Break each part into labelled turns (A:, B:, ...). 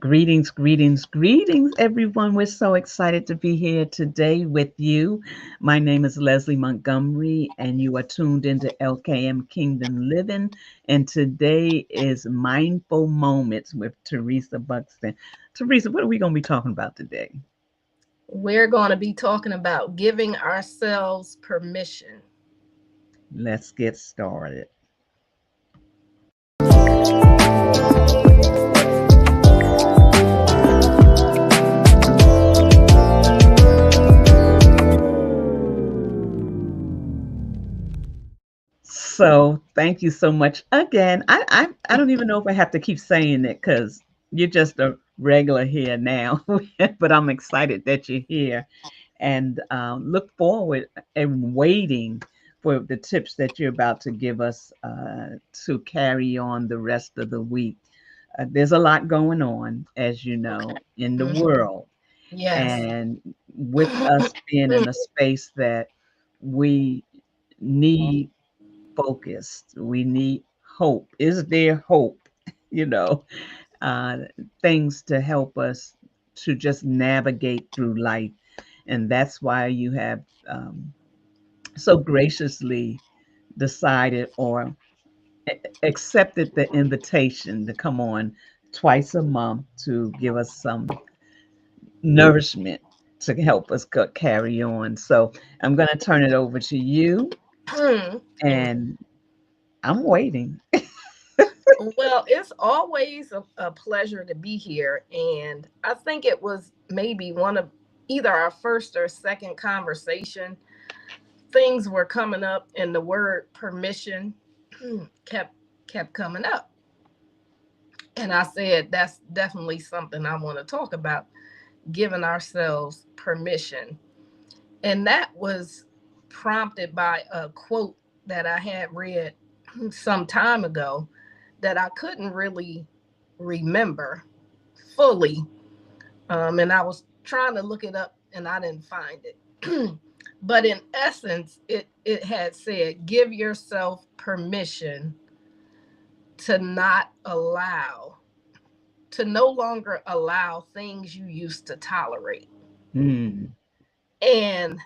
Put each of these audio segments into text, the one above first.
A: Greetings, greetings, greetings, everyone. We're so excited to be here today with you. My name is Leslie Montgomery, and you are tuned into LKM Kingdom Living. And today is Mindful Moments with Teresa Buxton. Teresa, what are we going to be talking about today?
B: We're going to be talking about giving ourselves permission.
A: Let's get started. So thank you so much again. I don't even know if I have to keep saying it because you're just a regular here now, but I'm excited that you're here and look forward and waiting for the tips that you're about to give us to carry on the rest of the week. There's a lot going on, as you know, in the
B: Mhm.
A: world,
B: Yes.
A: and with us being in a space that we need focused. We need hope. Is there hope? You know, uh, things to help us to just navigate through life. And that's why you have so graciously decided or accepted the invitation to come on twice a month to give us some nourishment to help us carry on. So I'm going to turn it over to you,
B: And
A: and I'm waiting.
B: well, it's always a pleasure to be here. And I think it was maybe one of either our first or second conversation. Things were coming up, and the word permission kept kept coming up. And I said that's definitely something I want to talk about, giving ourselves permission. And that was prompted by a quote that I had read some time ago that I couldn't really remember fully. And I was trying to look it up and I didn't find it. But in essence, it had said, give yourself permission to not allow, to no longer allow things you used to tolerate.
A: Hmm.
B: And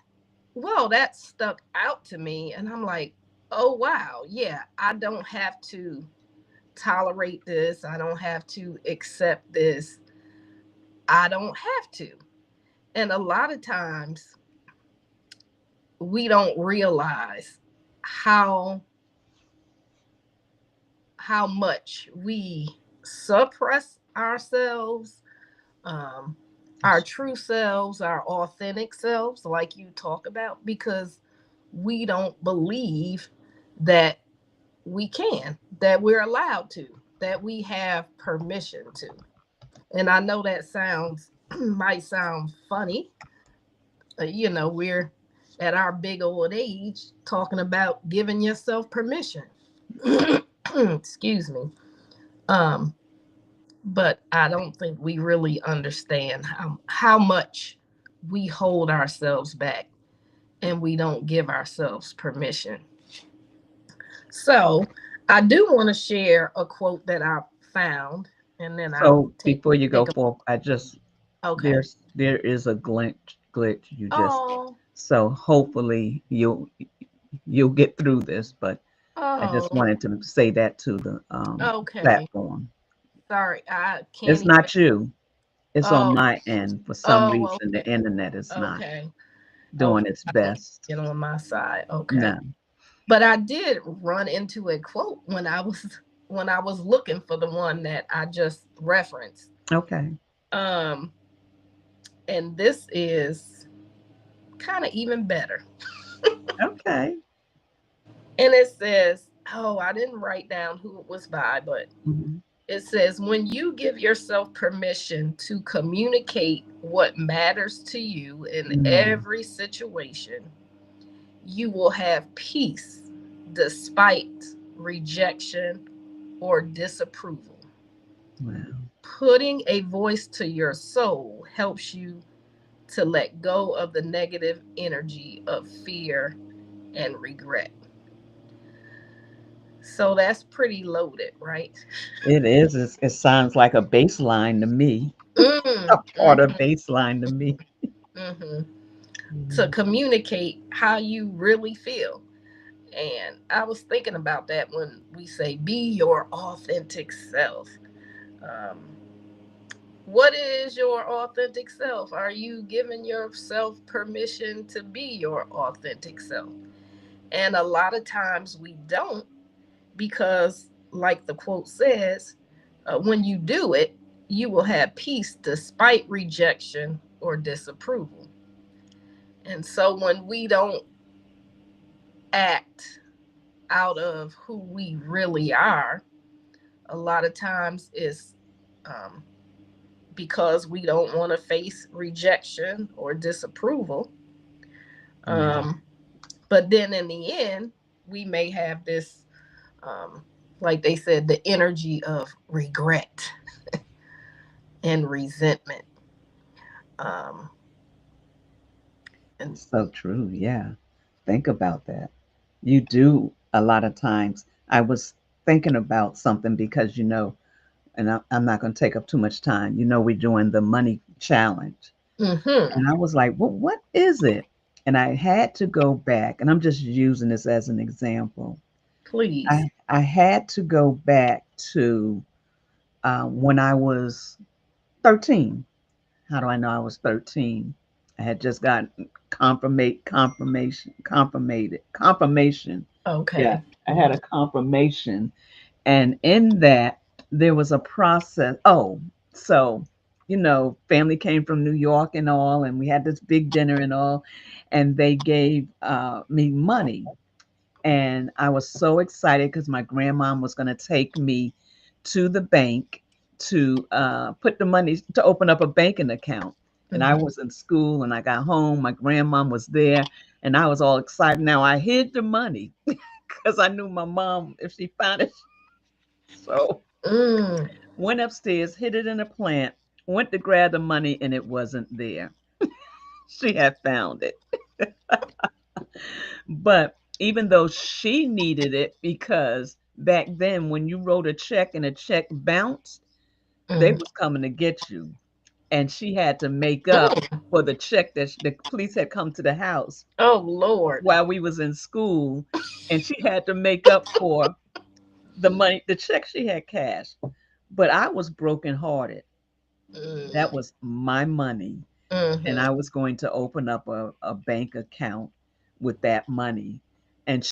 B: well, that stuck out to me. And I'm like, oh, wow. Yeah, I don't have to tolerate this. I don't have to accept this. I don't have to. And a lot of times we don't realize how how much we suppress ourselves, um, our true selves, our authentic selves, like you talk about, because we don't believe that we can, that we're allowed to, that we have permission to. And I know that sounds might sound funny. We're at our big old age talking about giving yourself permission. Excuse me. Um, but I don't think we really understand how much we hold ourselves back and we don't give ourselves permission. So I do want to share a quote that I found, and then I'll
A: So before you go
B: take a
A: forth, I just
B: okay.
A: there is a glitch you just
B: Oh,
A: so hopefully you'll get through this, but I just
B: oh,
A: wanted to say that to the
B: okay.
A: platform.
B: Sorry, I can't
A: It's
B: even.
A: not you. It's on
B: Oh,
A: my end. For some
B: oh,
A: reason,
B: okay,
A: the internet is not
B: okay,
A: doing
B: okay.
A: its
B: I think
A: best.
B: get on my side. Okay,
A: No.
B: but I did run into a quote when I was looking for the one that I just referenced.
A: Okay.
B: Um, and this is kind of even better.
A: Okay.
B: And it says, oh, I didn't write down who it was by, but
A: Mhm.
B: it says, when you give yourself permission to communicate what matters to you in
A: Mm.
B: every situation, you will have peace despite rejection or disapproval.
A: Wow.
B: Putting a voice to your soul helps you to let go of the negative energy of fear and regret. So that's pretty loaded, right?
A: It is. It sounds like a baseline to me.
B: Mm,
A: A part of
B: mm-hmm,
A: baseline to me.
B: mm-hmm. To
A: Mhm.
B: communicate how you really feel. And I was thinking about that when we say be your authentic self. Um, what is your authentic self? Are you giving yourself permission to be your authentic self? And a lot of times we don't, because, like the quote says, when you do it, you will have peace despite rejection or disapproval. And so when we don't act out of who we really are, a lot of times it's um, because we don't want to face rejection or disapproval.
A: Yeah,
B: Um, but then in the end, we may have this, um, like they said, the energy of regret and resentment. Um, and
A: it's so true. Yeah. Think about that. You do a lot of times. I was thinking about something because, and I'm not going to take up too much time. We're doing the money challenge.
B: mm-hmm,
A: And I was like, well, what is it? And I had to go back, and I'm just using this as an example.
B: please.
A: I had to go back to when I was 13. How do I know I was 13? I had just gotten confirmation. Yeah,
B: Okay.
A: I had a confirmation, and in that there was a process. Oh, so family came from New York and all, and we had this big dinner and all, and they gave me money, and I was so excited because my grandmom was going to take me to the bank to put the money to open up a banking account. And I
B: Mm-hmm.
A: was in school, and I got home. My grandmom was there, and I was all excited. Now I hid the money because I knew my mom, if she found it, so
B: Mm,
A: went upstairs, hid it in a plant, went to grab the money, and it wasn't there. She had found it. But even though she needed it, because back then when you wrote a check and a check bounced, they
B: mm,
A: was coming to get you. And she had to make up
B: mm.
A: for the check that the police had come to the house
B: Oh, Lord.
A: while we was in school, and she had to make up for the money, the check she had cashed. But I was brokenhearted. That
B: Mm,
A: was my money, and
B: mm-hmm.
A: I was going to open up a bank account with that money. And